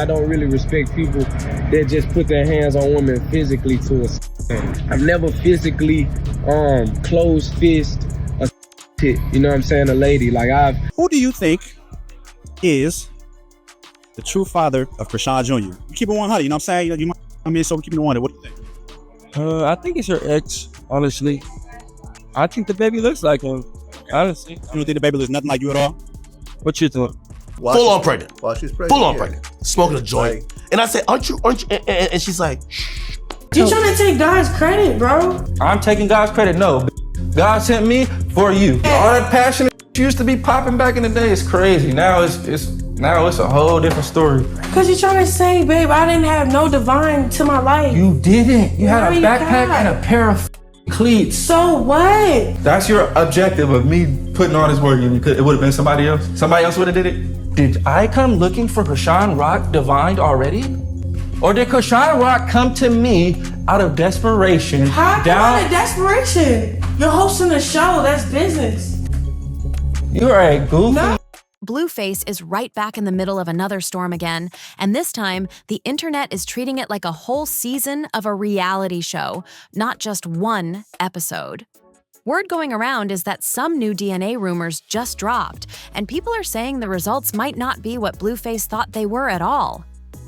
I don't really respect people that just put their hands on women physically to a thing. I've never physically closed fist a tit, you know what I'm saying, a lady. Like Who do you think is the true father of Krishan Jr.? You keep it 100, you know what I'm saying? So we keep it 100. What do you think? I think it's your ex, honestly. I think the baby looks like him, honestly. You don't think the baby looks nothing like you at all? What you think? Full on pregnant. While she's pregnant. Full on pregnant. Smoking a joint. And I said, aren't you? And she's like, shh. You trying to take God's credit, bro? I'm taking God's credit. No, God sent me for you. All that passion used to be popping back in the day is crazy. Now it's a whole different story. Cause you're trying to say, babe, I didn't have no divine to my life. You didn't. You had a backpack and a pair of cleats. So what? That's your objective of me putting all this work in. It would have been somebody else. Somebody else would have did it. Did I come looking for Krishan Rock divined already? Or did Krishan Rock come to me out of desperation? How out of desperation? You're hosting a show. That's business. You're a goofy. No. Blueface is right back in the middle of another storm again, and this time, the internet is treating it like a whole season of a reality show, not just one episode. Word going around is that some new DNA rumors just dropped, and people are saying the results might not be what Blueface thought they were at all.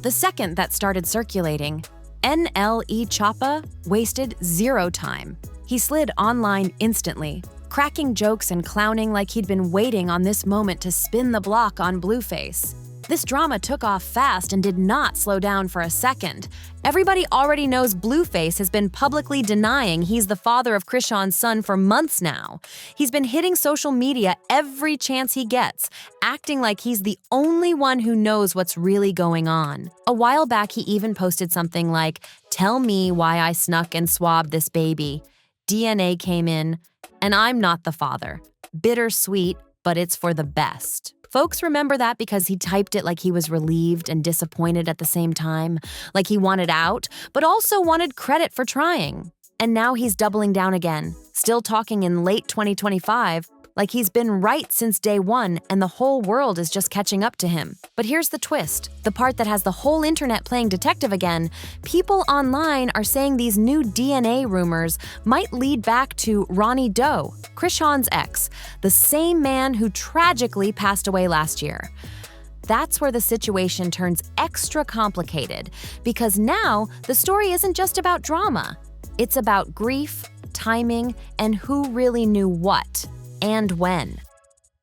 The second that started circulating, NLE Choppa wasted zero time. He slid online instantly, cracking jokes and clowning like he'd been waiting on this moment to spin the block on Blueface. This drama took off fast and did not slow down for a second. Everybody already knows Blueface has been publicly denying he's the father of Krishan's son for months now. He's been hitting social media every chance he gets, acting like he's the only one who knows what's really going on. A while back, he even posted something like, "Tell me why I snuck and swabbed this baby. DNA came in, and I'm not the father. Bittersweet, but it's for the best." Folks remember that because he typed it like he was relieved and disappointed at the same time, like he wanted out, but also wanted credit for trying. And now he's doubling down again, still talking in late 2025, like he's been right since day one and the whole world is just catching up to him. But here's the twist, the part that has the whole internet playing detective again. People online are saying these new DNA rumors might lead back to Ronnie Doe, Krishan's ex, the same man who tragically passed away last year. That's where the situation turns extra complicated, because now the story isn't just about drama. It's about grief, timing, and who really knew what. And when.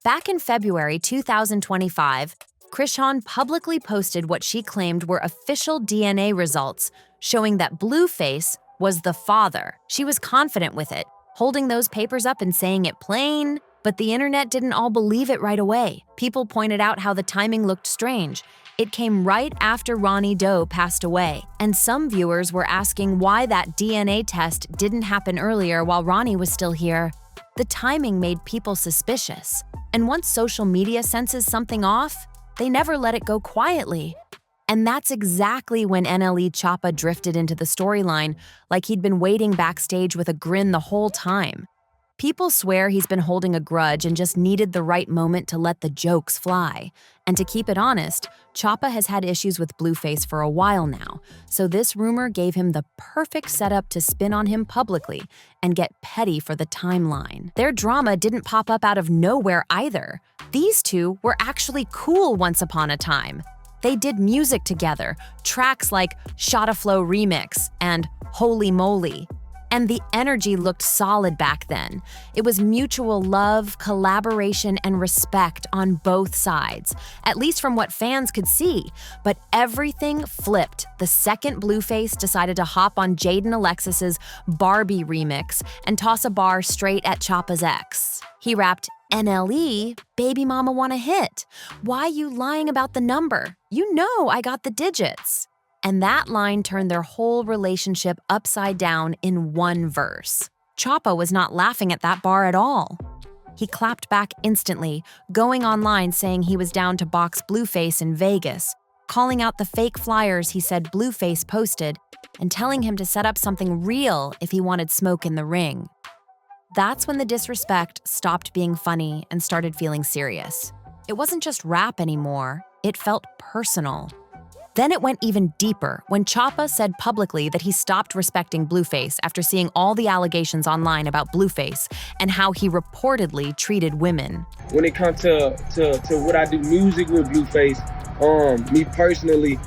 Back in February 2025, Krishan publicly posted what she claimed were official DNA results, showing that Blueface was the father. She was confident with it, holding those papers up and saying it plain, but the internet didn't all believe it right away. People pointed out how the timing looked strange. It came right after Ronnie Doe passed away, and some viewers were asking why that DNA test didn't happen earlier while Ronnie was still here. The timing made people suspicious, and once social media senses something off, they never let it go quietly. And that's exactly when NLE Choppa drifted into the storyline, like he'd been waiting backstage with a grin the whole time. People swear he's been holding a grudge and just needed the right moment to let the jokes fly. And to keep it honest, Choppa has had issues with Blueface for a while now, so this rumor gave him the perfect setup to spin on him publicly and get petty for the timeline. Their drama didn't pop up out of nowhere either. These two were actually cool once upon a time. They did music together, tracks like Shotta Flow Remix and Holy Moly. And the energy looked solid back then. It was mutual love, collaboration, and respect on both sides, at least from what fans could see. But everything flipped the second Blueface decided to hop on Jaden Alexis's Barbie remix and toss a bar straight at Choppa's ex. He rapped, "NLE, baby mama wanna hit. Why you lying about the number? You know I got the digits." And that line turned their whole relationship upside down in one verse. Choppa was not laughing at that bar at all. He clapped back instantly, going online saying he was down to box Blueface in Vegas, calling out the fake flyers he said Blueface posted, and telling him to set up something real if he wanted smoke in the ring. That's when the disrespect stopped being funny and started feeling serious. It wasn't just rap anymore, it felt personal. Then it went even deeper when Choppa said publicly that he stopped respecting Blueface after seeing all the allegations online about Blueface and how he reportedly treated women. When it comes to what I do music with Blueface, me personally,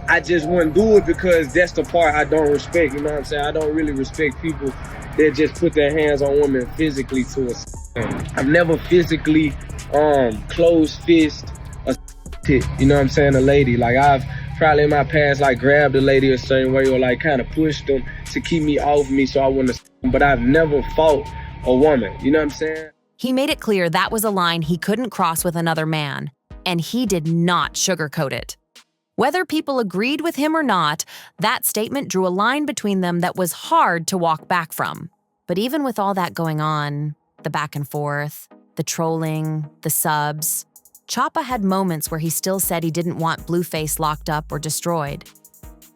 I just wouldn't do it because that's the part I don't respect, you know what I'm saying? I don't really respect people that just put their hands on women physically to a I've never physically closed fist a tit, you know what I'm saying, a lady. Like I've probably in my past like grabbed a lady a certain way or like kind of pushed them to keep me off me so I wouldn't, but I've never fought a woman, you know what I'm saying? He made it clear that was a line he couldn't cross with another man, and he did not sugarcoat it. Whether people agreed with him or not, that statement drew a line between them that was hard to walk back from. But even with all that going on, the back and forth, the trolling, the subs, Choppa had moments where he still said he didn't want Blueface locked up or destroyed.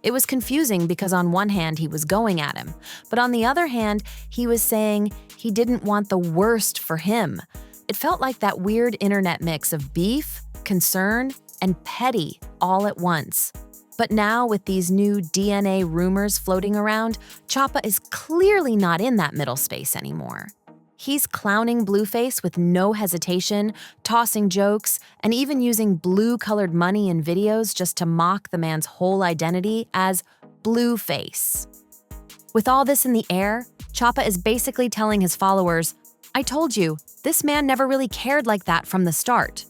It was confusing because on one hand he was going at him, but on the other hand he was saying he didn't want the worst for him. It felt like that weird internet mix of beef, concern, and petty all at once. But now with these new DNA rumors floating around, Choppa is clearly not in that middle space anymore. He's clowning Blueface with no hesitation, tossing jokes, and even using blue-colored money in videos just to mock the man's whole identity as Blueface. With all this in the air, Choppa is basically telling his followers, "I told you, this man never really cared like that from the start."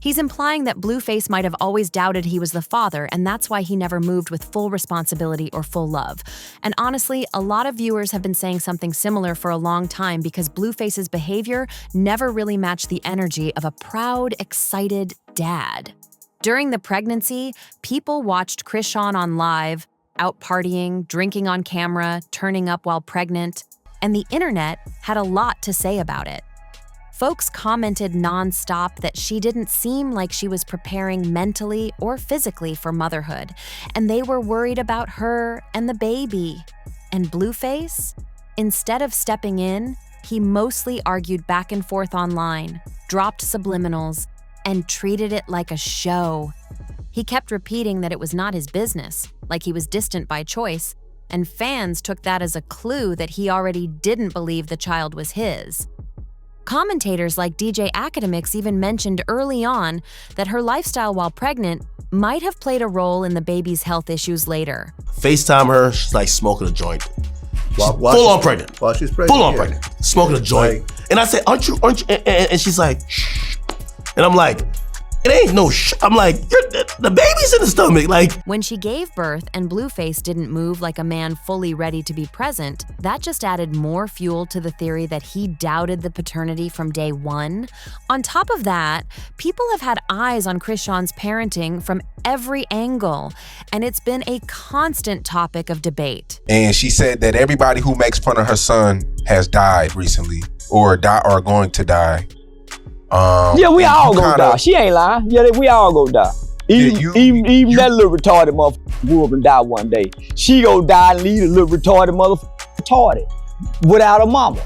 He's implying that Blueface might have always doubted he was the father, and that's why he never moved with full responsibility or full love. And honestly, a lot of viewers have been saying something similar for a long time because Blueface's behavior never really matched the energy of a proud, excited dad. During the pregnancy, people watched Krishan on live, out partying, drinking on camera, turning up while pregnant, and the internet had a lot to say about it. Folks commented nonstop that she didn't seem like she was preparing mentally or physically for motherhood, and they were worried about her and the baby. And Blueface? Instead of stepping in, he mostly argued back and forth online, dropped subliminals, and treated it like a show. He kept repeating that it was not his business, like he was distant by choice, and fans took that as a clue that he already didn't believe the child was his. Commentators like DJ Academics even mentioned early on that her lifestyle while pregnant might have played a role in the baby's health issues later. FaceTime her, she's like smoking a joint. While Full on pregnant. While she's pregnant. Full on pregnant. Smoking a joint. And I said, aren't you? And she's like, shh. And I'm like, it ain't no shh. I'm like, the baby's in the stomach. Like, when she gave birth and Blueface didn't move like a man fully ready to be present, that just added more fuel to the theory that he doubted the paternity from day one. On top of that, people have had eyes on Krishan's parenting from every angle, and it's been a constant topic of debate. And she said that everybody who makes fun of her son has died recently or going to die. Yeah, we all gonna die. She ain't lying. Yeah, we all gonna die. Even that little retarded motherfucker grew up and die one day. She gonna die and leave the little retarded motherfucker retarded without a mama.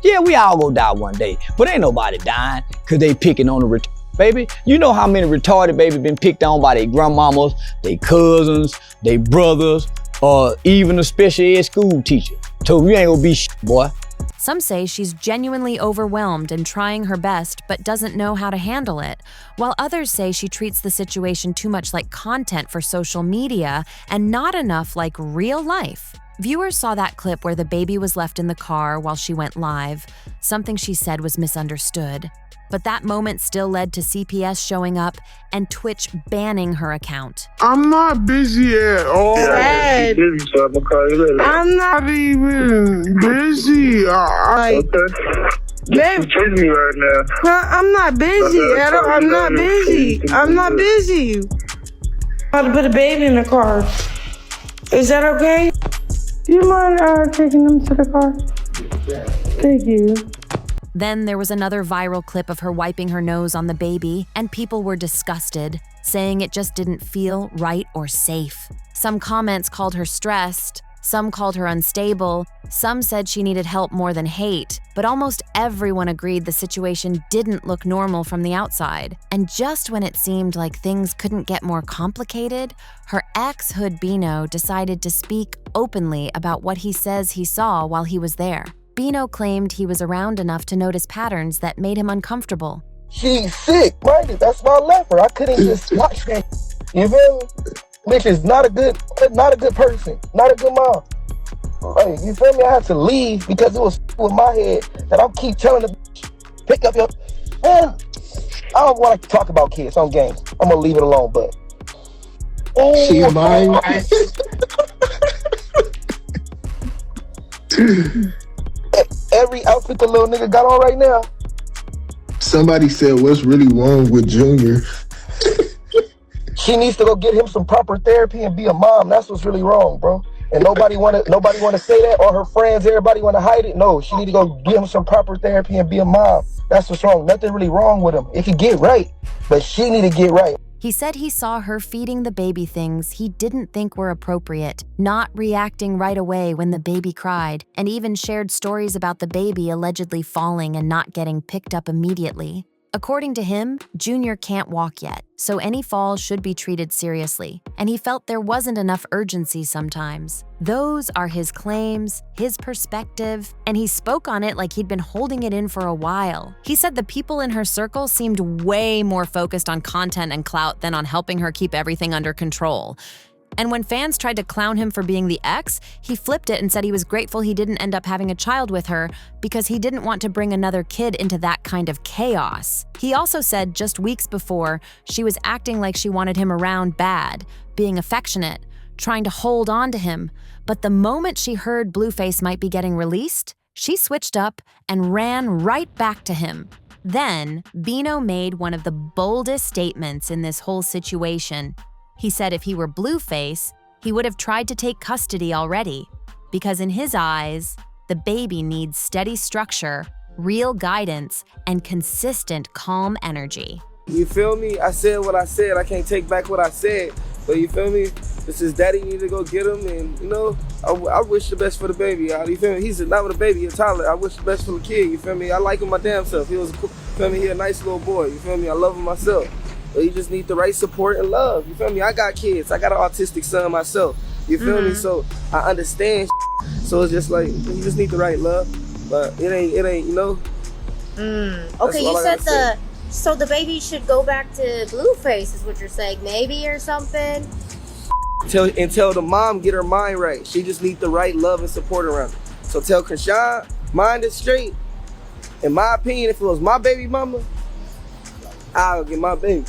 Yeah, we all gonna die one day. But ain't nobody dying because they picking on the retarded baby. You know how many retarded babies been picked on by their grandmamas, their cousins, their brothers, or even a special ed school teacher. So you ain't gonna be shit, boy. Some say she's genuinely overwhelmed and trying her best but doesn't know how to handle it, while others say she treats the situation too much like content for social media and not enough like real life. Viewers saw that clip where the baby was left in the car while she went live. Something she said was misunderstood. But that moment still led to CPS showing up and Twitch banning her account. I'm not busy at all. Dad, I'm not even busy. Okay. Babe, Chase me right now. I'm not busy at all. I'm not busy. I'm not busy. I'm about to put a baby in the car. Is that okay? Do you mind taking them to the car? Thank you. Then there was another viral clip of her wiping her nose on the baby, and people were disgusted, saying it just didn't feel right or safe. Some comments called her stressed, Some called her unstable, some said she needed help more than hate, but almost everyone agreed the situation didn't look normal from the outside. And just when it seemed like things couldn't get more complicated, her ex, Hood Bino, decided to speak openly about what he says he saw while he was there. Bino claimed he was around enough to notice patterns that made him uncomfortable. She's sick-minded. That's why I left her. I couldn't just watch that. You feel me? Bitch is not a good person, not a good mom. Like, you feel me? I had to leave because it was with my head that I'll keep telling the bitch, pick up your. Man, I don't want to talk about kids on games. I'm gonna leave it alone, but. Oh, She mine. Every outfit the little nigga got on right now. Somebody said, "What's really wrong with Junior?" She needs to go get him some proper therapy and be a mom. That's what's really wrong, bro. And nobody wanna say that, or her friends, everybody wanna hide it. No, she need to go give him some proper therapy and be a mom. That's what's wrong. Nothing really wrong with him. It could get right, but she need to get right. He said he saw her feeding the baby things he didn't think were appropriate, not reacting right away when the baby cried, and even shared stories about the baby allegedly falling and not getting picked up immediately. According to him, Junior can't walk yet, so any fall should be treated seriously, and he felt there wasn't enough urgency sometimes. Those are his claims, his perspective, and he spoke on it like he'd been holding it in for a while. He said the people in her circle seemed way more focused on content and clout than on helping her keep everything under control. And when fans tried to clown him for being the ex, he flipped it and said he was grateful he didn't end up having a child with her because he didn't want to bring another kid into that kind of chaos. He also said just weeks before, she was acting like she wanted him around bad, being affectionate, trying to hold on to him. But the moment she heard Blueface might be getting released, she switched up and ran right back to him. Then, Bino made one of the boldest statements in this whole situation. He said if he were Blueface, he would have tried to take custody already, because in his eyes, the baby needs steady structure, real guidance, and consistent calm energy. You feel me? I said what I said. I can't take back what I said. But you feel me? This is daddy need to go get him, and you know, I wish the best for the baby. You feel me? He's not with a baby, he's a toddler. I wish the best for the kid. You feel me? I like him my damn self. He was a cool, feel me? He a nice little boy. You feel me? I love him myself. But you just need the right support and love. You feel me? I got kids. I got an autistic son myself. You feel me? So I understand. So it's just like you just need the right love. But it ain't. You know. Okay, you said so the baby should go back to Blueface is what you're saying, maybe, or something. Tell the mom get her mind right. She just need the right love and support around her. So tell Krishan, mind it straight. In my opinion, if it was my baby mama, I'll get my baby.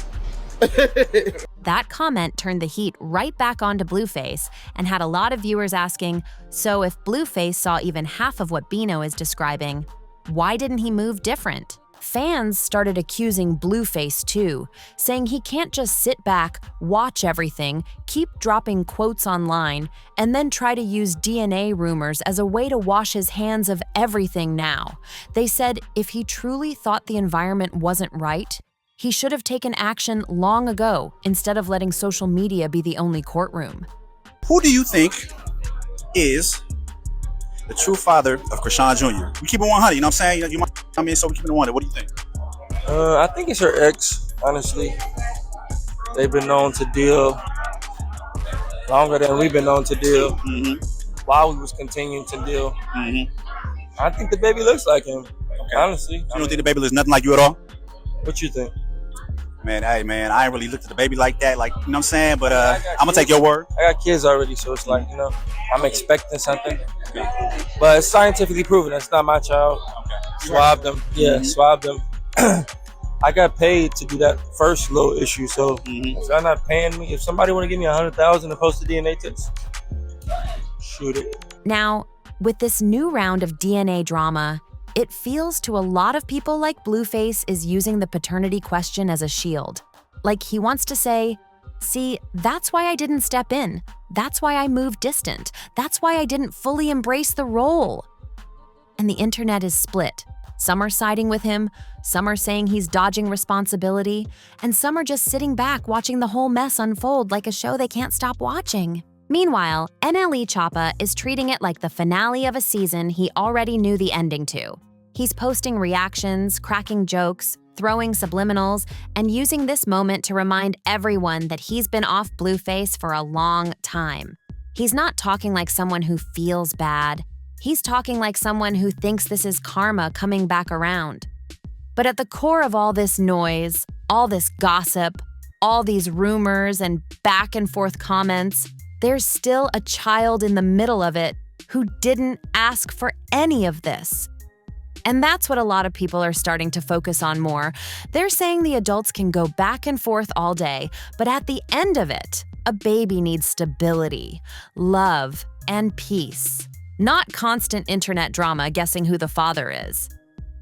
That comment turned the heat right back onto Blueface and had a lot of viewers asking, so if Blueface saw even half of what Bino is describing, why didn't he move different? Fans started accusing Blueface too, saying he can't just sit back, watch everything, keep dropping quotes online, and then try to use DNA rumors as a way to wash his hands of everything now. They said if he truly thought the environment wasn't right, he should have taken action long ago instead of letting social media be the only courtroom. Who do you think is the true father of Krishan Jr.? We keep it 100, you know what I'm saying? So we keep it 100. What do you think? I think it's her ex, honestly. They've been known to deal longer than we've been known to deal. While we was continuing to deal. I think the baby looks like him, honestly. You don't think the baby looks nothing like you at all? What you think? Man, hey, man, I ain't really looked at the baby like that, like, you know what I'm saying? But I'm going to take your word. I got kids already, so it's like, you know, I'm expecting something. But it's scientifically proven. That's not my child. Swab them. Yeah, swab them. I got paid to do that first little issue, so if they're not paying me, if somebody want to give me $100,000 to post a DNA test, shoot it. Now, with this new round of DNA drama, it feels to a lot of people like Blueface is using the paternity question as a shield. Like he wants to say, see, that's why I didn't step in. That's why I moved distant. That's why I didn't fully embrace the role. And the internet is split. Some are siding with him, some are saying he's dodging responsibility, and some are just sitting back watching the whole mess unfold like a show they can't stop watching. Meanwhile, NLE Choppa is treating it like the finale of a season he already knew the ending to. He's posting reactions, cracking jokes, throwing subliminals, and using this moment to remind everyone that he's been off Blueface for a long time. He's not talking like someone who feels bad. He's talking like someone who thinks this is karma coming back around. But at the core of all this noise, all this gossip, all these rumors and back and forth comments, there's still a child in the middle of it who didn't ask for any of this. And that's what a lot of people are starting to focus on more. They're saying the adults can go back and forth all day, but at the end of it, a baby needs stability, love, and peace. Not constant internet drama guessing who the father is.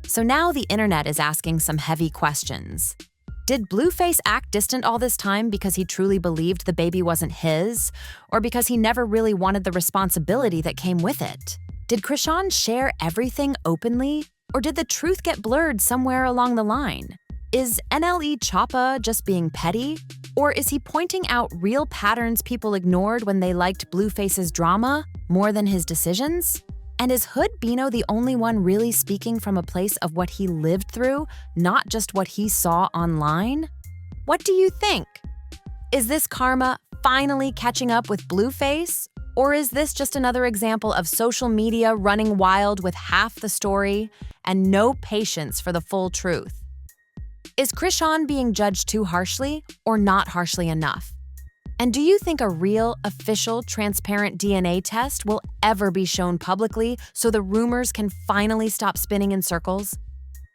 So now the internet is asking some heavy questions. Did Blueface act distant all this time because he truly believed the baby wasn't his, or because he never really wanted the responsibility that came with it? Did Krishan share everything openly, or did the truth get blurred somewhere along the line? Is NLE Choppa just being petty, or is he pointing out real patterns people ignored when they liked Blueface's drama more than his decisions? And is Hood Bino the only one really speaking from a place of what he lived through, not just what he saw online? What do you think? Is this karma finally catching up with Blueface? Or is this just another example of social media running wild with half the story and no patience for the full truth? Is Krishan being judged too harshly or not harshly enough? And do you think a real, official, transparent DNA test will ever be shown publicly so the rumors can finally stop spinning in circles?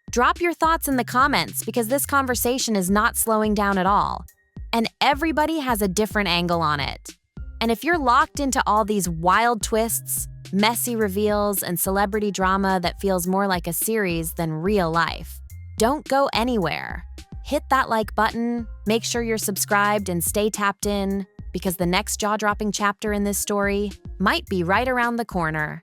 Drop your thoughts in the comments because this conversation is not slowing down at all. And everybody has a different angle on it. And if you're locked into all these wild twists, messy reveals, and celebrity drama that feels more like a series than real life, don't go anywhere. Hit that like button, make sure you're subscribed and stay tapped in, because the next jaw-dropping chapter in this story might be right around the corner.